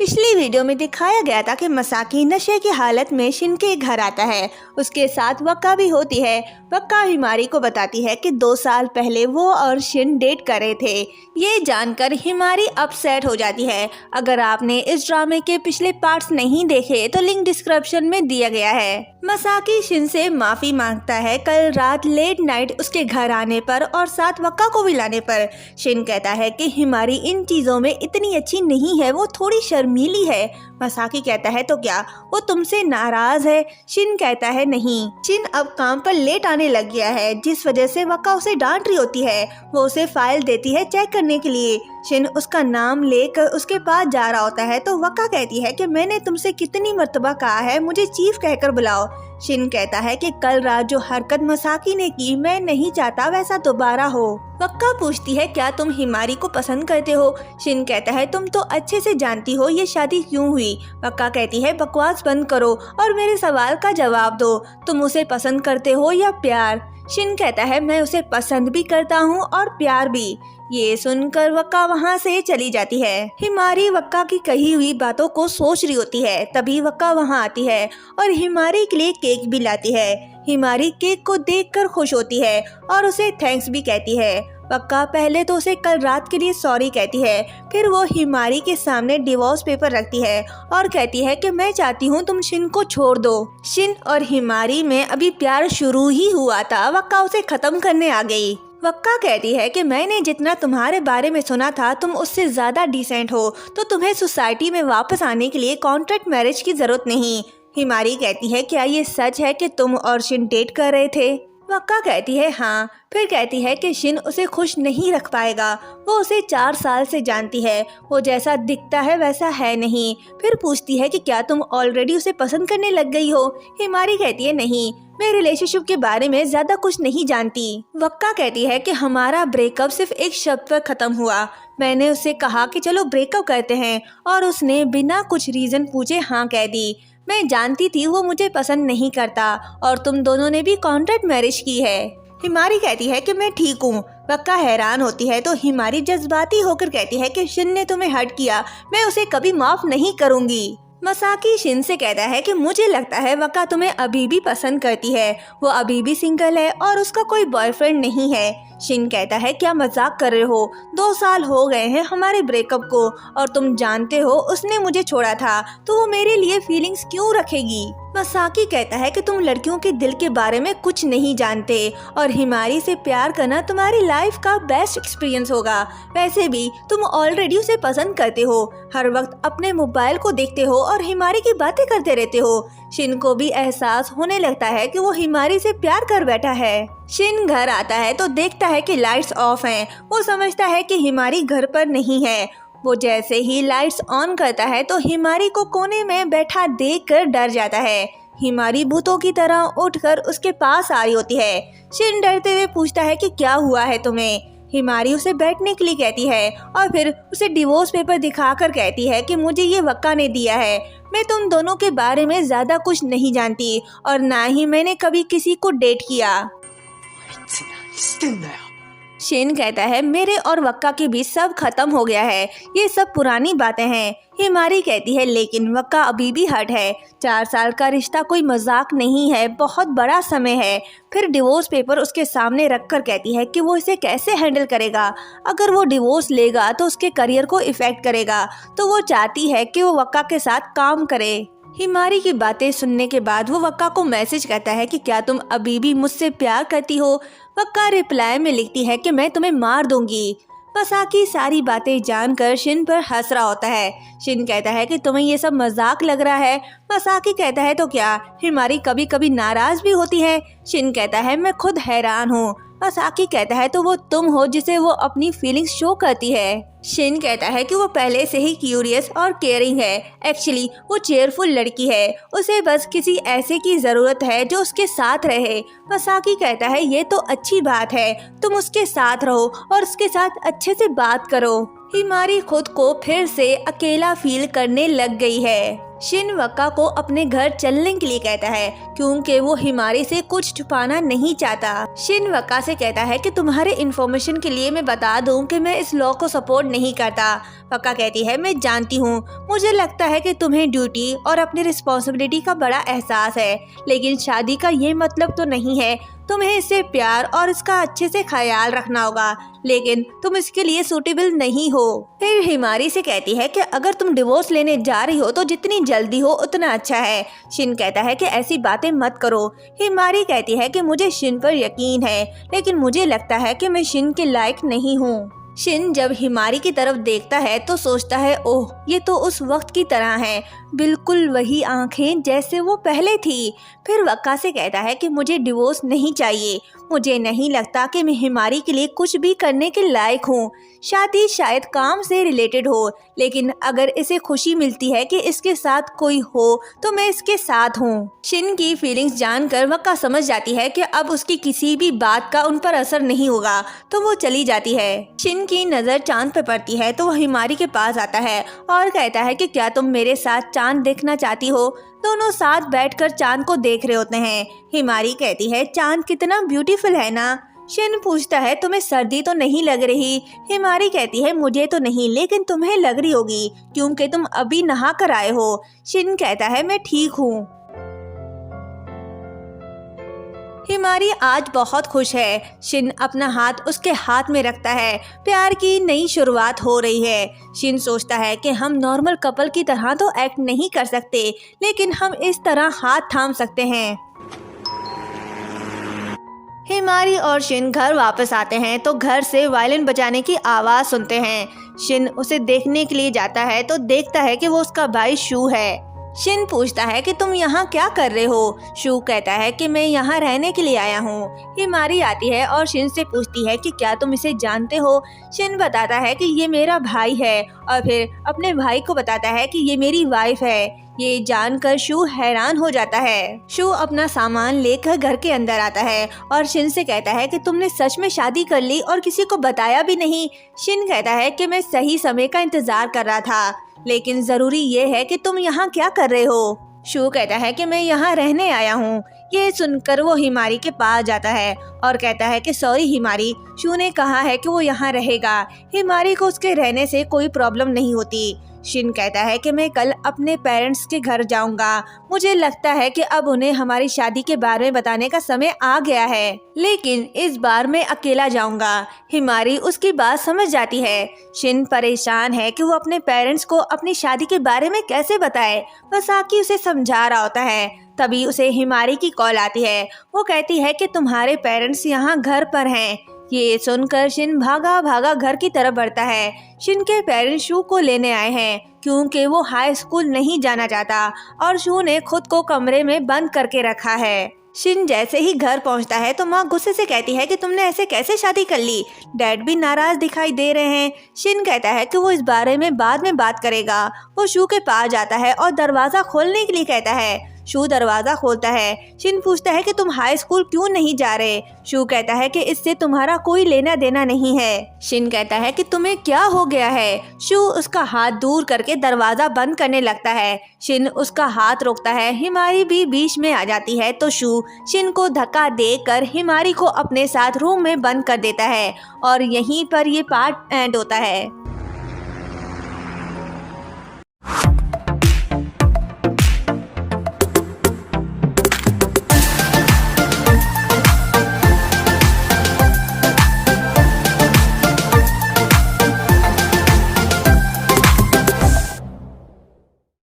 पिछली वीडियो में दिखाया गया था कि मसाकी नशे की हालत में शिन के घर आता है। उसके साथ वक्का भी होती है। वक्का हिमारी को बताती है कि 2 साल पहले वो और शिन डेट कर रहे थे। ये जानकर हिमारी अपसेट हो जाती है। अगर आपने इस ड्रामे के पिछले पार्ट्स नहीं देखे तो लिंक डिस्क्रिप्शन में दिया गया है। मसाकी शिन से माफी मांगता है कल रात लेट नाइट उसके घर आने पर और साथ वक्का को भी लाने पर। शिन कहता है कि हिमारी इन चीजों में इतनी अच्छी नहीं है, वो थोड़ी शर्मीली है। मसाकी कहता है तो क्या वो तुमसे नाराज है? शिन कहता है नहीं। शिन अब काम पर लेट आने लग गया है, जिस वजह से वक्का उसे डांट रही होती है। वो उसे फाइल देती है चेक करने के लिए। शिन उसका नाम लेकर उसके पास जा रहा होता है तो वक्का कहती है कि मैंने तुमसे कितनी मर्तबा कहा है मुझे चीफ कहकर बुलाओ। शिन कहता है कि कल रात जो हरकत मसाकी ने की मैं नहीं चाहता वैसा दोबारा हो। वक्का पूछती है क्या तुम हिमारी को पसंद करते हो? शिन कहता है तुम तो अच्छे से जानती हो ये शादी क्यों हुई। वक्का कहती है बकवास बंद करो और मेरे सवाल का जवाब दो, तुम उसे पसंद करते हो या प्यार? शिन कहता है मैं उसे पसंद भी करता हूँ और प्यार भी। ये सुनकर वक्का वहाँ से चली जाती है। हिमारी वक्का की कही हुई बातों को सोच रही होती है। तभी वक्का वहाँ आती है और हिमारी के लिए केक भी लाती है। हिमारी केक को देखकर खुश होती है और उसे थैंक्स भी कहती है। वक्का पहले तो उसे कल रात के लिए सॉरी कहती है, फिर वो हिमारी के सामने डिवोर्स पेपर रखती है और कहती है कि मैं चाहती हूँ तुम शिन को छोड़ दो। शिन और हिमारी में अभी प्यार शुरू ही हुआ था, वक्का उसे खत्म करने आ गई। वक्का कहती है कि मैंने जितना तुम्हारे बारे में सुना था तुम उससे ज्यादा डिसेंट हो, तो तुम्हें सोसाइटी में वापस आने के लिए कॉन्ट्रैक्ट मैरिज की जरूरत नहीं। हिमारी कहती है क्या ये सच है कि तुम और शिन डेट कर रहे थे? वक्का कहती है हाँ। फिर कहती है कि शिन उसे खुश नहीं रख पाएगा, वो उसे 4 साल से जानती है, वो जैसा दिखता है वैसा है नहीं। फिर पूछती है कि क्या तुम ऑलरेडी उसे पसंद करने लग गई हो? हिमारी कहती है नहीं, मैं रिलेशनशिप के बारे में ज्यादा कुछ नहीं जानती। वक्का कहती है कि हमारा ब्रेकअप सिर्फ एक शब्द पर खत्म हुआ। मैंने उससे कहा कि चलो ब्रेकअप करते हैं और उसने बिना कुछ रीजन पूछे हाँ कह दी। मैं जानती थी वो मुझे पसंद नहीं करता और तुम दोनों ने भी कॉन्ट्रैक्ट मैरिज की है। हिमारी कहती है कि मैं ठीक हूँ। वक्का हैरान होती है तो हिमारी जज्बाती होकर कहती है कि शिन ने तुम्हें हर्ट किया, मैं उसे कभी माफ नहीं करूँगी। मसाकी शिन से कहता है कि मुझे लगता है वक्का तुम्हें अभी भी पसंद करती है, वो अभी भी सिंगल है और उसका कोई बॉयफ्रेंड नहीं है। शिन कहता है क्या मजाक कर रहे हो? 2 साल हो गए हैं हमारे ब्रेकअप को और तुम जानते हो उसने मुझे छोड़ा था, तो वो मेरे लिए फीलिंग्स क्यों रखेगी? मसाकी कहता है कि तुम लड़कियों के दिल के बारे में कुछ नहीं जानते और हिमारी से प्यार करना तुम्हारी लाइफ का बेस्ट एक्सपीरियंस होगा। वैसे भी तुम ऑलरेडी उसे पसंद करते हो, हर वक्त अपने मोबाइल को देखते हो और हिमारी की बातें करते रहते हो। शिन को भी एहसास होने लगता है कि वो हिमारी से प्यार कर बैठा है। शिन घर आता है तो देखता है कि लाइट्स ऑफ हैं। वो समझता है कि हिमारी घर पर नहीं है। वो जैसे ही लाइट्स ऑन करता है तो हिमारी को कोने में बैठा देखकर डर जाता है। हिमारी भूतों की तरह उठकर उसके पास आ रही होती है। शिन डरते हुए पूछता है कि क्या हुआ है तुम्हें? हिमारी उसे बैठने के लिए कहती है और फिर उसे डिवोर्स पेपर दिखाकर कहती है कि मुझे ये वक्का ने दिया है। मैं तुम दोनों के बारे में ज्यादा कुछ नहीं जानती और ना ही मैंने कभी किसी को डेट किया। शिन कहता है मेरे और वक्का के बीच सब खत्म हो गया है, ये सब पुरानी बातें हैं। हिमारी कहती है लेकिन वक्का अभी भी हर्ट है। 4 साल का रिश्ता कोई मजाक नहीं है, बहुत बड़ा समय है। फिर डिवोर्स पेपर उसके सामने रखकर कहती है कि वो इसे कैसे हैंडल करेगा। अगर वो डिवोर्स लेगा तो उसके करियर को इफेक्ट करेगा, तो वो चाहती है कि वो वक्का के साथ काम करे। हिमारी की बातें सुनने के बाद वो वक्का को मैसेज करता है कि क्या तुम अभी भी मुझसे प्यार करती हो? वक्का रिप्लाई में लिखती है कि मैं तुम्हें मार दूंगी। मसाकी सारी बातें जानकर शिन पर हंस रहा होता है। शिन कहता है कि तुम्हें ये सब मजाक लग रहा है। मसाकी कहता है तो क्या? हिमारी कभी कभी नाराज भी होती है। शिन कहता है मैं खुद हैरान हूँ। मसाकी कहता है तो वो तुम हो जिसे वो अपनी फीलिंग्स शो करती है। शिन कहता है कि वो पहले से ही क्यूरियस और केयरिंग है। एक्चुअली वो चेयरफुल लड़की है, उसे बस किसी ऐसे की जरूरत है जो उसके साथ रहे। मसाकी कहता है ये तो अच्छी बात है, तुम उसके साथ रहो और उसके साथ अच्छे से बात करो। हिमारी खुद को फिर से अकेला फील करने लग गई है। शिन वक्का को अपने घर चलने के लिए कहता है क्योंकि वो हिमारी से कुछ छुपाना नहीं चाहता। शिन वक्का से कहता है कि तुम्हारे इन्फॉर्मेशन के लिए मैं बता दूं कि मैं इस लॉ को सपोर्ट नहीं करता। वक्का कहती है मैं जानती हूँ, मुझे लगता है कि तुम्हें ड्यूटी और अपनी रिस्पॉन्सिबिलिटी का बड़ा एहसास है, लेकिन शादी का ये मतलब तो नहीं है। तुम्हें इससे प्यार और इसका अच्छे से ख्याल रखना होगा, लेकिन तुम इसके लिए सूटेबल नहीं हो। फिर हिमारी से कहती है कि अगर तुम डिवोर्स लेने जा रही हो तो जितनी जल्दी हो उतना अच्छा है। शिन कहता है कि ऐसी बातें मत करो। हिमारी कहती है कि मुझे शिन पर यकीन है, लेकिन मुझे लगता है कि मैं शिन के लायक नहीं हूँ। शिन जब हिमारी की तरफ देखता है तो सोचता है ओह, ये तो उस वक्त की तरह है, बिल्कुल वही आंखें जैसे वो पहले थी। फिर वक्का से कहता है कि मुझे डिवोर्स नहीं चाहिए, मुझे नहीं लगता कि मैं हिमारी के लिए कुछ भी करने के लायक हूँ। शादी शायद काम से रिलेटेड हो, लेकिन अगर इसे खुशी मिलती है कि इसके साथ कोई हो तो मैं इसके साथ हूँ। शिन की फीलिंग्स जानकर वक्का समझ जाती है कि अब उसकी किसी भी बात का उन पर असर नहीं होगा, तो वो चली जाती है। शिन की नज़र चांद पे पड़ती है तो वो हिमारी के पास आता है और कहता है कि क्या तुम मेरे साथ चांद देखना चाहती हो। दोनों साथ बैठकर चांद को देख रहे होते हैं। हिमारी कहती है चांद कितना ब्यूटीफुल है ना। शिन पूछता है तुम्हें सर्दी तो नहीं लग रही। हिमारी कहती है मुझे तो नहीं, लेकिन तुम्हें लग रही होगी क्योंकि तुम अभी नहा कर आए हो। शिन कहता है मैं ठीक हूँ। हिमारी आज बहुत खुश है। शिन अपना हाथ उसके हाथ में रखता है। प्यार की नई शुरुआत हो रही है। शिन सोचता है कि हम नॉर्मल कपल की तरह तो एक्ट नहीं कर सकते, लेकिन हम इस तरह हाथ थाम सकते हैं। हिमारी और शिन घर वापस आते हैं तो घर से वायलिन बजाने की आवाज़ सुनते हैं। शिन उसे देखने के लिए जाता है तो देखता है कि वो उसका भाई शू है। शिन पूछता है कि तुम यहाँ क्या कर रहे हो। शू कहता है कि मैं यहाँ रहने के लिए आया हूँ। हिमारी आती है और शिन से पूछती है कि क्या तुम इसे जानते हो। शिन बताता है कि ये मेरा भाई है और फिर अपने भाई को बताता है कि ये मेरी वाइफ है। ये जानकर शू हैरान हो जाता है। शू अपना सामान लेकर घर के अंदर आता है और शिन से कहता है कि तुमने सच में शादी कर ली और किसी को बताया भी नहीं। शिन कहता है कि मैं सही समय का इंतजार कर रहा था, लेकिन जरूरी ये है कि तुम यहाँ क्या कर रहे हो। शू कहता है कि मैं यहाँ रहने आया हूँ। ये सुनकर वो हिमारी के पास जाता है और कहता है कि सॉरी हिमारी, शू ने कहा है कि वो यहाँ रहेगा। हिमारी को उसके रहने से कोई प्रॉब्लम नहीं होती। शिन कहता है कि मैं कल अपने पेरेंट्स के घर जाऊंगा। मुझे लगता है कि अब उन्हें हमारी शादी के बारे में बताने का समय आ गया है, लेकिन इस बार मैं अकेला जाऊंगा। हिमारी उसकी बात समझ जाती है। शिन परेशान है कि वो अपने पेरेंट्स को अपनी शादी के बारे में कैसे बताए। वसाकी उसे समझा रहा होता है। तभी उसे हिमारी की कॉल आती है। वो कहती है कि तुम्हारे पेरेंट्स यहाँ घर पर हैं। ये सुनकर शिन भागा भागा घर की तरफ बढ़ता है। शिन के पेरेंट्स शू को लेने आए हैं क्योंकि वो हाई स्कूल नहीं जाना चाहता और शू ने खुद को कमरे में बंद करके रखा है। शिन जैसे ही घर पहुंचता है तो माँ गुस्से से कहती है कि तुमने ऐसे कैसे शादी कर ली। डैड भी नाराज दिखाई दे रहे हैं। शिन कहता है कि वो इस बारे में बाद में बात करेगा। वो शू के पास जाता है और दरवाज़ा खोलने के लिए कहता है। शू दरवाज़ा खोलता है। शिन पूछता है कि तुम हाई स्कूल क्यों नहीं जा रहे। शू कहता है कि इससे तुम्हारा कोई लेना देना नहीं है। शिन कहता है कि तुम्हें क्या हो गया है। शू उसका हाथ दूर करके दरवाज़ा बंद करने लगता है। शिन उसका हाथ रोकता है। हिमारी भी बीच में आ जाती है तो शू शिन को धक्का देकर हिमारी को अपने साथ रूम में बंद कर देता है और यहीं पर ये पार्ट एंड होता है।